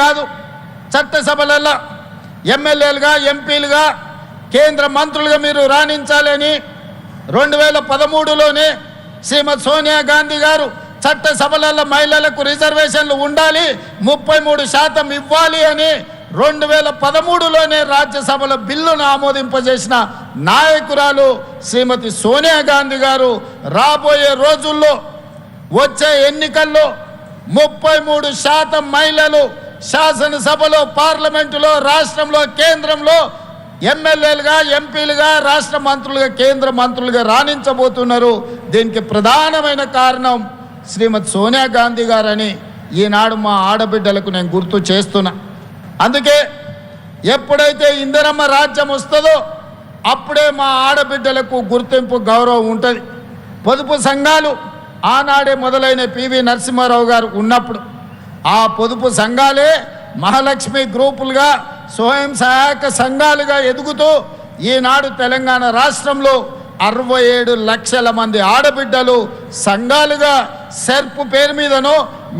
కాదు, చట్టసభలలో ఎమ్మెల్యేలుగా ఎంపీలుగా కేంద్ర మంత్రులుగా మీరు రాణించాలని 2013లోనే శ్రీమతి సోనియా గాంధీ గారు చట్టసభలలో మహిళలకు రిజర్వేషన్లు ఉండాలి, 33% ఇవ్వాలి అని 2013లోనే రాజ్యసభలో బిల్లును ఆమోదింపజేసిన నాయకురాలు శ్రీమతి సోనియా గాంధీ గారు రాబోయే రోజుల్లో వచ్చే ఎన్నికల్లో 33% మహిళలు శాసనసభలో, పార్లమెంటులో, రాష్ట్రంలో, కేంద్రంలో ఎమ్మెల్యేలుగా, ఎంపీలుగా, రాష్ట్ర మంత్రులుగా, కేంద్ర మంత్రులుగా రాణించబోతున్నారు. దీనికి ప్రధానమైన కారణం శ్రీమతి సోనియా గాంధీ గారని ఈనాడు మా ఆడబిడ్డలకు నేను గుర్తు చేస్తున్నా. అందుకే ఎప్పుడైతే ఇందిరమ్మ రాజ్యం వస్తుందో అప్పుడే మా ఆడబిడ్డలకు గుర్తింపు, గౌరవం ఉంటుంది. పొదుపు సంఘాలు ఆనాడే మొదలైన పివి నరసింహారావు గారు ఉన్నప్పుడు ఆ పొదుపు సంఘాలే మహాలక్ష్మి గ్రూపులుగా, స్వయం సహాయక సంఘాలుగా ఎదుగుతూ ఈనాడు తెలంగాణ రాష్ట్రంలో 67 లక్షల మంది ఆడబిడ్డలు సంఘాలుగా సెర్ప్ పేరు మీదనో,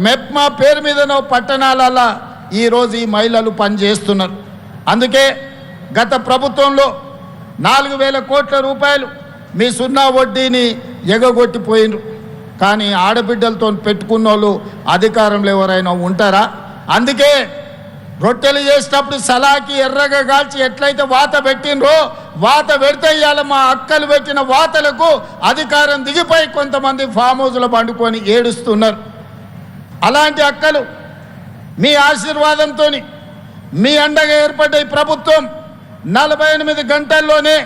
మెప్మా పేరు మీదనో పట్టణాలలో ఈరోజు ఈ మహిళలు పనిచేస్తున్నారు. అందుకే గత ప్రభుత్వంలో 4,000 కోట్ల రూపాయలు మీ సున్నా వడ్డీని ఎగగొట్టిపోయినారు. కానీ ఆడబిడ్డలతో పెట్టుకున్న వాళ్ళు అధికారంలో ఎవరైనా ఉంటారా? అందుకే రొట్టెలు చేసేటప్పుడు సలాకి ఎర్రగా కాల్చి ఎట్లయితే వాత పెట్టినరో, వాత పెడితే ఇవాళ మా అక్కలు పెట్టిన వాతలకు అధికారం దిగిపోయి కొంతమంది ఫామ్ హౌస్లో పండుకొని ఏడుస్తున్నారు. అలాంటి అక్కలు మీ ఆశీర్వాదంతో మీ అండగా ఏర్పడ్డ ఈ ప్రభుత్వం 48 గంటల్లోనే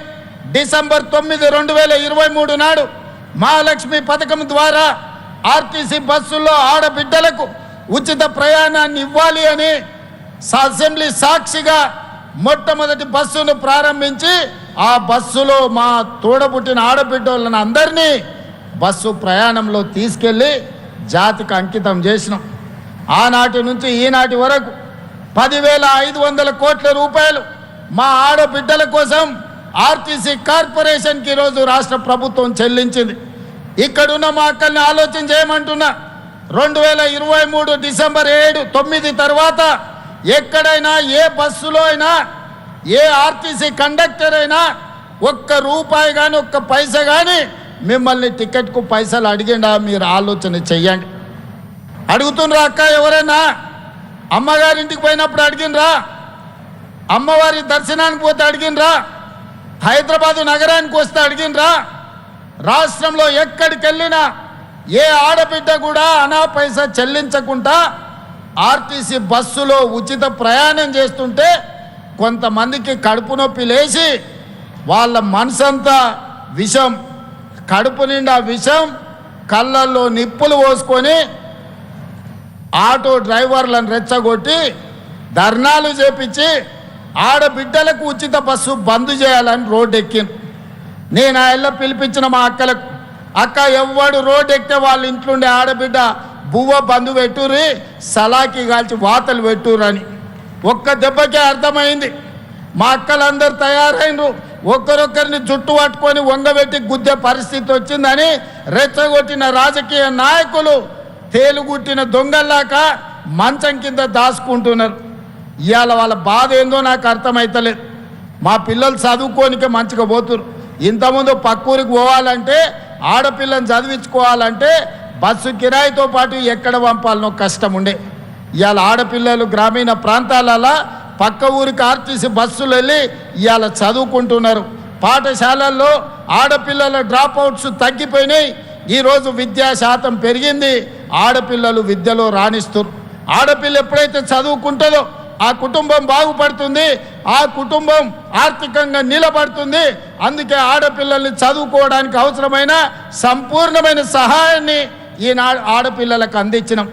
డిసెంబర్ 9, 2023 నాడు మహాలక్ష్మి పథకం ద్వారా ఆర్టీసీ బస్సుల్లో ఆడబిడ్డలకు ఉచిత ప్రయాణాన్ని ఇవ్వాలి అని అసెంబ్లీ సాక్షిగా మొట్టమొదటి బస్సును ప్రారంభించి ఆ బస్సులో మా తోడబుట్టిన ఆడబిడ్డలను అందరినీ బస్సు ప్రయాణంలో తీసుకెళ్ళి జాతికి అంకితం చేసినాం. ఆనాటి నుంచి ఈనాటి వరకు 10,500 కోట్ల రూపాయలు మా ఆడబిడ్డల కోసం ఆర్టీసీ కార్పొరేషన్కి ఈరోజు రాష్ట్ర ప్రభుత్వం చెల్లించింది. ఇక్కడున్న మా అక్కల్ని ఆలోచన చేయమంటున్నా. 2023 డిసెంబర్ 7, 9 తర్వాత ఎక్కడైనా ఏ బస్సులో అయినా ఏ ఆర్టీసీ కండక్టర్ అయినా ఒక్క రూపాయి కానీ ఒక్క పైసా కానీ మిమ్మల్ని టికెట్కు పైసలు అడిగిండా? మీరు ఆలోచన చెయ్యండి. అడుగుతుండ్రా అక్క? ఎవరైనా అమ్మగారింటికి పోయినప్పుడు అడిగినరా? అమ్మవారి దర్శనానికి పోతే అడిగినరా? హైదరాబాదు నగరానికి వస్తే అడిగినరా? రాష్ట్రంలో ఎక్కడికి వెళ్ళినా ఏ ఆడబిడ్డ కూడా అనా పైసా చెల్లించకుండా ఆర్టీసీ బస్సులో ఉచిత ప్రయాణం చేస్తుంటే కొంతమందికి కడుపు నొప్పి లేచి వాళ్ళ మనసంతా విషం, కడుపు నిండా విషం, కళ్ళల్లో నిప్పులు పోసుకొని ఆటో డ్రైవర్లను రెచ్చగొట్టి ధర్నాలు చేపించి ఆడబిడ్డలకు ఉచిత బస్సు బంద్ చేయాలని రోడ్డు ఎక్కింది. నేను ఆ ఇళ్ళ పిలిపించిన మా అక్కలకు, అక్క ఎవ్వడు రోడ్డు ఎక్కితే వాళ్ళ ఇంట్లోండే ఆడబిడ్డ బువ్వ బంధు పెట్టుర్రి, సలాకి కాల్చి వాతలు పెట్టుర్రు అని. ఒక్క దెబ్బకే అర్థమైంది. మా అక్కలందరూ తయారైనరు. ఒక్కరొక్కరిని జుట్టు పట్టుకొని వంగబెట్టి గుద్దే పరిస్థితి వచ్చిందని రెచ్చగొట్టిన రాజకీయ నాయకులు తేలుగుట్టిన దొంగల్లాక మంచం కింద దాచుకుంటున్నారు. ఇవాళ వాళ్ళ బాధ ఏందో నాకు అర్థమవుతలేదు. మా పిల్లలు చదువుకోనికే మంచిగా పోతున్నారు. ఇంతకుముందు పక్కూరికి పోవాలంటే, ఆడపిల్లని చదివించుకోవాలంటే బస్సు కిరాయితో పాటు ఎక్కడ పంపాలనో కష్టం ఉండే. ఇవాళ ఆడపిల్లలు గ్రామీణ ప్రాంతాలలో పక్క ఊరికి ఆర్టీసీ బస్సులు వెళ్ళి ఇవాళ చదువుకుంటున్నారు. పాఠశాలల్లో ఆడపిల్లల డ్రాప్ అవుట్స్ తగ్గిపోయినాయి. ఈరోజు విద్యా శాతం పెరిగింది. ఆడపిల్లలు విద్యలో రాణిస్తారు. ఆడపిల్ల ఎప్పుడైతే చదువుకుంటుందో ఆ కుటుంబం బాగుపడుతుంది, ఆ కుటుంబం ఆర్థికంగా నిలబడుతుంది. అందుకే ఆడపిల్లల్ని చదువుకోవడానికి అవసరమైన సంపూర్ణమైన సహాయాన్ని ఈనాడు ఆడపిల్లలకు అందించినాం.